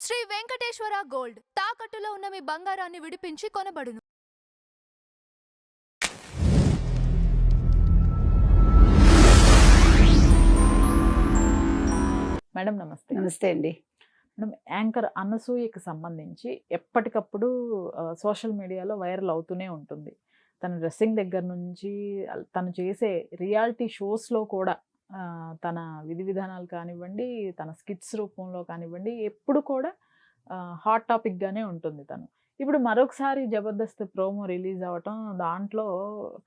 Shri Venkateswara gold తాకట్టులో ఉన్న మీ బంగారాన్ని విడిపించి కొనబడును. మేడం నమస్తే. నమస్తే అండి. మేడం, యాంకర్ అనసూయకి సంబంధించి ఎప్పటికప్పుడు సోషల్ మీడియాలో వైరల్ అవుతూనే ఉంటుంది. తన డ్రెస్సింగ్ దగ్గర నుంచి తను చేసే రియాలిటీ షోస్లో కూడా తన విధి విధానాలు కానివ్వండి, తన స్కిట్స్ రూపంలో కానివ్వండి, ఎప్పుడు కూడా హాట్ టాపిక్గానే ఉంటుంది తను. ఇప్పుడు మరొకసారి జబర్దస్త్ ప్రోమో రిలీజ్ అవ్వటం, దాంట్లో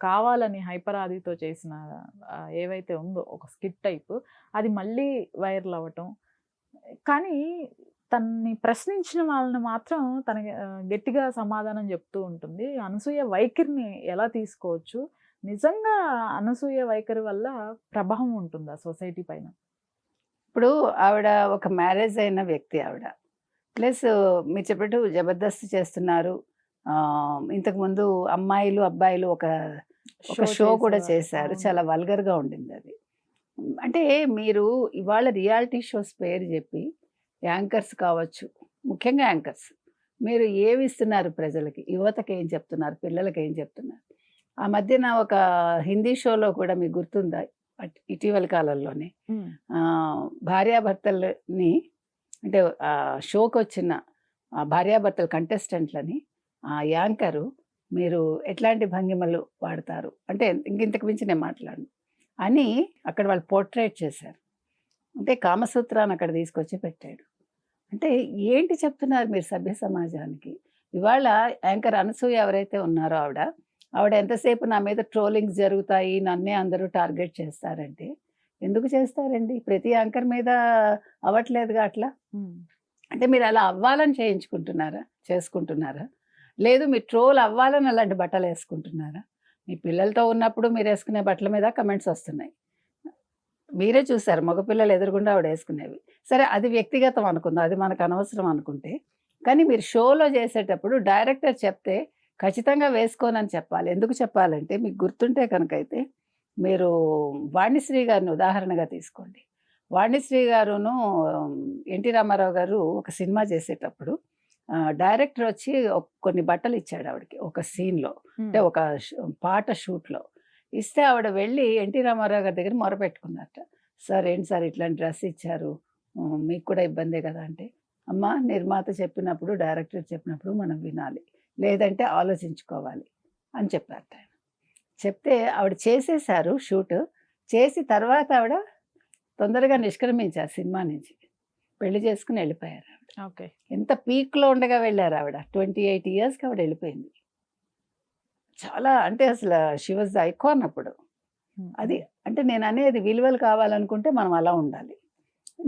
కావాలని హైపర్ ఆదితో చేసిన ఏవైతే ఉందో ఒక స్కిట్ టైప్, అది మళ్ళీ వైరల్ అవ్వటం. కానీ తనని ప్రశ్నించిన వాళ్ళని మాత్రం తన గట్టిగా సమాధానం చెప్తూ ఉంటుంది. అనసూయ వైఖరిని ఎలా తీసుకోవచ్చు? నిజంగా అనసూయ వైఖరి వల్ల ప్రభావం ఉంటుందా సొసైటీ పైన? ఇప్పుడు ఆవిడ ఒక మ్యారేజ్ అయిన వ్యక్తి ఆవిడ. ప్లస్ మీరు చెప్పినట్టు జబర్దస్త్ చేస్తున్నారు. ఇంతకుముందు అమ్మాయిలు, అబ్బాయిలు ఒక షో కూడా చేశారు. చాలా వల్గర్‌గా ఉండింది అది. అంటే మీరు ఇవాళ రియాలిటీ షోస్ పేరు చెప్పి యాంకర్స్ కావచ్చు, ముఖ్యంగా యాంకర్స్, మీరు ఏమి ఇస్తున్నారు ప్రజలకి? యువతకి ఏం చెప్తున్నారు? పిల్లలకి ఏం చెప్తున్నారు? ఆ మధ్యన ఒక హిందీ షోలో కూడా మీకు గుర్తుందా? ఇటీవల కాలంలోనే భార్యాభర్తలని, అంటే షోకి వచ్చిన భార్యాభర్తల కంటెస్టెంట్లని ఆ యాంకరు మీరు ఎట్లాంటి భంగిమలు వాడతారు అంటే ఇంతకు మించి నేను మాట్లాడను అని అక్కడ వాళ్ళు పోర్ట్రేట్ చేశారు. అంటే కామసూత్రాన్ని అక్కడ తీసుకొచ్చి పెట్టాడు. అంటే ఏంటి చెప్తున్నారు మీరు సభ్య సమాజానికి? ఇవాళ యాంకర్ అనసూయ ఎవరైతే ఉన్నారో ఆవిడ ఎంతసేపు నా మీద ట్రోలింగ్స్ జరుగుతాయి, నన్నే అందరూ టార్గెట్ చేస్తారంటే ఎందుకు చేస్తారండి? ప్రతి యాంకర్ మీద అవ్వట్లేదుగా అట్లా. అంటే మీరు అలా అవ్వాలని చేసుకుంటున్నారా? లేదు మీరు ట్రోల్ అవ్వాలని అలాంటి బట్టలు వేసుకుంటున్నారా? మీ పిల్లలతో ఉన్నప్పుడు మీరు వేసుకునే బట్టల మీద కమెంట్స్ వస్తున్నాయి. మీరే చూసారు మగపిల్లలు ఎదురుగుండా ఆవిడ వేసుకునేవి. సరే, అది వ్యక్తిగతం అనుకుందాం, అది మనకు అనవసరం అనుకుంటే. కానీ మీరు షోలో చేసేటప్పుడు డైరెక్టర్ చెప్తే ఖచ్చితంగా వేసుకోనని చెప్పాలి. ఎందుకు చెప్పాలంటే మీకు గుర్తుంటే కనుకైతే మీరు వాణిశ్రీ గారిని ఉదాహరణగా తీసుకోండి. వాణిశ్రీ గారును ఎన్టీ రామారావు గారు ఒక సినిమా చేసేటప్పుడు డైరెక్టర్ వచ్చి కొన్ని బట్టలు ఇచ్చాడు ఆవిడకి ఒక సీన్లో, అంటే ఒక పాట షూట్లో ఇస్తే ఆవిడ వెళ్ళి ఎన్టీ రామారావు గారి దగ్గర మొరపెట్టుకున్నట్ట. సార్ ఏంటి సార్ ఇట్లాంటి డ్రెస్ ఇచ్చారు, మీకు కూడా ఇబ్బందే కదా అంటే, అమ్మ నిర్మాత చెప్పినప్పుడు, డైరెక్టర్ చెప్పినప్పుడు మనం వినాలి, లేదంటే ఆలోచించుకోవాలి అని చెప్పారట. చెప్తే ఆవిడ చేసేసారు షూట్. చేసి తర్వాత ఆవిడ తొందరగా నిష్క్రమించారు సినిమా నుంచి, పెళ్లి చేసుకుని వెళ్ళిపోయారు ఆవిడ. ఓకే, ఎంత పీక్లో ఉండగా వెళ్ళారు ఆవిడ. 28 ఇయర్స్కి ఆవిడ వెళ్ళిపోయింది. చాలా, అంటే అసలు షీ వాజ్ ద ఐకాన్ అప్పుడు. అది అంటే నేను అనేది విలువలు కావాలనుకుంటే మనం అలా ఉండాలి.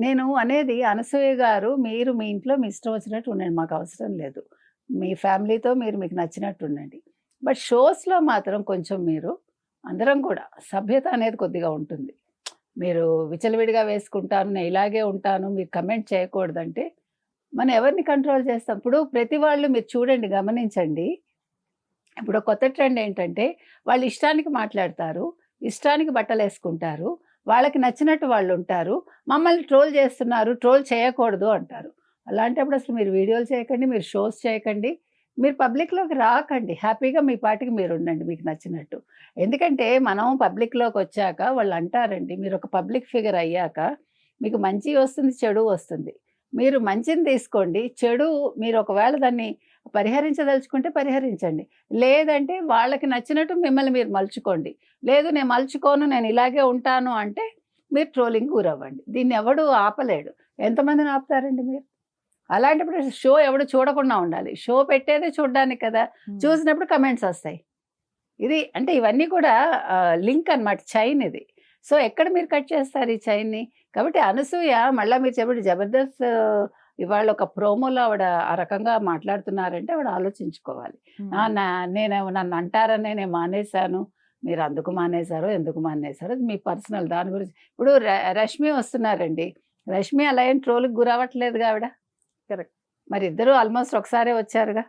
నేను అనేది అనసూయ గారు, మీరు మీ ఇంట్లో మీ ఇష్టం వచ్చినట్టు ఉండండి, మాకు అవసరం లేదు. మీ ఫ్యామిలీతో మీరు మీకు నచ్చినట్టు ఉండండి. బట్ షోస్లో మాత్రం కొంచెం మీరు అందరం కూడా సభ్యత అనేది కొద్దిగా ఉంటుంది. మీరు విచలవిడిగా వేసుకుంటాను, నేను ఇలాగే ఉంటాను, మీరు కమెంట్ చేయకూడదంటే మనం ఎవరిని కంట్రోల్ చేస్తాం? ఇప్పుడు ప్రతి వాళ్ళు మీరు చూడండి, గమనించండి. ఇప్పుడు కొత్త ట్రెండ్ ఏంటంటే వాళ్ళు ఇష్టానికి మాట్లాడతారు, ఇష్టానికి బట్టలు వేసుకుంటారు, వాళ్ళకి నచ్చినట్టు వాళ్ళు ఉంటారు, మమ్మల్ని ట్రోల్ చేస్తున్నారు, ట్రోల్ చేయకూడదు అంటారు. అలాంటప్పుడు అసలు మీరు వీడియోలు చేయకండి, మీరు షోస్ చేయకండి, మీరు పబ్లిక్లోకి రాకండి, హ్యాపీగా మీ పాటికి మీరు ఉండండి మీకు నచ్చినట్టు. ఎందుకంటే మనం పబ్లిక్లోకి వచ్చాక వాళ్ళు అంటారండి, మీరు ఒక పబ్లిక్ ఫిగర్ అయ్యాక మీకు మంచి వస్తుంది, చెడు వస్తుంది. మీరు మంచిని తీసుకోండి, చెడు మీరు ఒకవేళ దాన్ని పరిహరించదలుచుకుంటే పరిహరించండి, లేదంటే వాళ్ళకి నచ్చినట్టు మిమ్మల్ని మీరు మలుచుకోండి. లేదు నేను మలుచుకోను, నేను ఇలాగే ఉంటాను అంటే మీరు ట్రోలింగ్ గురవ్వండి. దీన్ని ఎవడు ఆపలేడు. ఎంతమందిని ఆపుతారండి మీరు? అలాంటప్పుడు షో ఎవడు చూడకుండా ఉండాలి. షో పెట్టేదే చూడడానికి కదా, చూసినప్పుడు కమెంట్స్ వస్తాయి. ఇది అంటే ఇవన్నీ కూడా లింక్ అన్నమాట, చైన్ ఇది. సో ఎక్కడ మీరు కట్ చేస్తారు ఈ చైన్ని? కాబట్టి అనసూయ మళ్ళీ మీరు చెప్పండి, జబర్దస్త్ ఇవాళ ఒక ప్రోమోలో ఆవిడ ఆ రకంగా మాట్లాడుతున్నారంటే ఆవిడ ఆలోచించుకోవాలి. నేను నన్ను అంటారనే నేను మానేశాను, మీరు అందుకు మానేశారో ఎందుకు మానేశారో అది మీ పర్సనల్, దాని గురించి. ఇప్పుడు రష్మి వస్తున్నారండి, రష్మి అలా ఏం ట్రోల్కి గురవ్వట్లేదుగా ఆవిడ. కరెక్ట్. మరి ఇద్దరు ఆల్మోస్ట్ ఒకసారే వచ్చారుగా.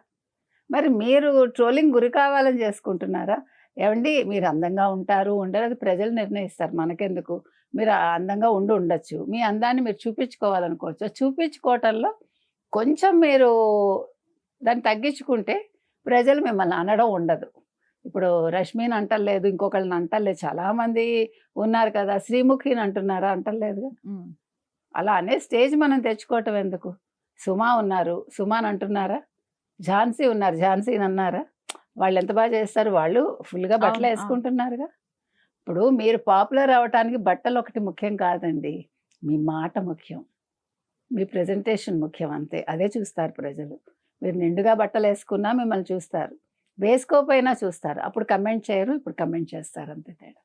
మరి మీరు ట్రోలింగ్ గురి కావాలని చేసుకుంటున్నారా? ఏమండి, మీరు అందంగా ఉంటారు ఉండరు అది ప్రజలు నిర్ణయిస్తారు, మనకెందుకు? మీరు అందంగా ఉండొచ్చు, మీ అందాన్ని మీరు చూపించుకోవాలనుకోవచ్చు. చూపించుకోవటంలో కొంచెం మీరు దాన్ని తగ్గించుకుంటే ప్రజలు మిమ్మల్ని అనడం ఉండదు. ఇప్పుడు రష్మిని అంటలేదు, ఇంకొకళ్ళని అంటలేదు. చాలామంది ఉన్నారు కదా, శ్రీముఖిని అంటున్నారా? అంటలేదుగా. ఉమ్. అలా అనే స్టేజ్ మనం తెచ్చుకోవటం ఎందుకు? సుమా ఉన్నారు, సుమాని అంటున్నారా? ఝాన్సీ ఉన్నారు, ఝాన్సీని అన్నారా? వాళ్ళు ఎంత బాగా చేస్తారు, వాళ్ళు ఫుల్గా బట్టలు అవును, అవును. వేసుకుంటున్నారుగా. ఇప్పుడు మీరు పాపులర్ అవ్వటానికి బట్టలు ఒకటి ముఖ్యం కాదండి, మీ మాట ముఖ్యం, మీ ప్రెజెంటేషన్ ముఖ్యం, అంతే. అదే చూస్తారు ప్రజలు. మీరు నిండుగా బట్టలు వేసుకున్నా మిమ్మల్ని చూస్తారు, వేసుకోకపోయినా చూస్తారు. అప్పుడు కమెంట్ చేయరు, ఇప్పుడు కమెంట్ చేస్తారు, అంతే తేడా.